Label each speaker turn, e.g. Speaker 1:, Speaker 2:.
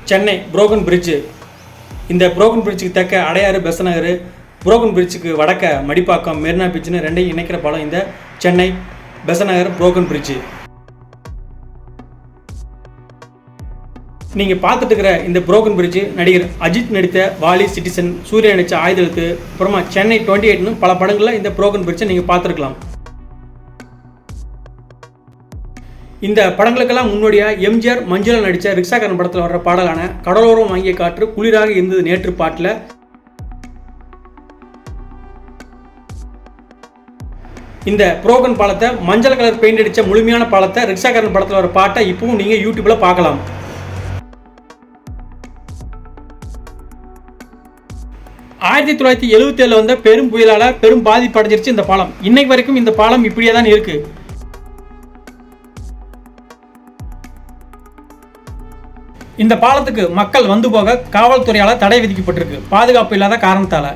Speaker 1: Chennai broken bridge. இந்த broken பிரிட்ஜுக்கு தெற்க அடையாறு பெசநகர், புரோக்கன் பிரிட்ஜுக்கு வடக்க மடிப்பாக்கம் மெரினா பீச்சுன்னு ரெண்டையும் இணைக்கிற பாலம் இந்த சென்னை பெசநகர் புரோக்கன் பிரிட்ஜு. நீங்கள் பார்த்துட்டு இருக்கிற இந்த புரோக்கன் பிரிட்ஜு நடிகர் அஜித் நடித்த வாலி, சிட்டிசன், சூர்யா நடித்த ஆயுதெழுத்து, அப்புறமா சென்னை 28ன்னு பல படங்களில் இந்த புரோக்கன் பிரிட்ஜை நீங்கள் பார்த்துருக்கலாம். இந்த படங்களுக்கெல்லாம் முன்னோடியாக எம்ஜிஆர், மஞ்சுளா நடித்த ரிக்ஷாக்காரன் படத்தில் வர்ற பாடலான கடலோரம் வாங்கிய காற்று குளிராக இருந்தது நேற்று பாட்டில் இந்த புரோக்கன் பாலத்தை மஞ்சள் கலர் பெயிண்ட் அடித்த முழுமையான பாலத்தை ரிக்ஷாக்காரன் படத்தில் வர பாட்டை இப்பவும் நீங்கள் யூடியூப்பில் பார்க்கலாம். 1977 வந்த பெரும் புயலால் பெரும் பாதிப்பு அடைஞ்சிருச்சு இந்த பாலம். இன்னைக்கு வரைக்கும் இந்த பாலம் இப்படியே தான் இருக்கு. இந்த பாலத்துக்கு மக்கள் வந்து போக காவல்துறையால் தடை விதிக்கப்பட்டிருக்கு, பாதுகாப்பு இல்லாத காரணத்தால்.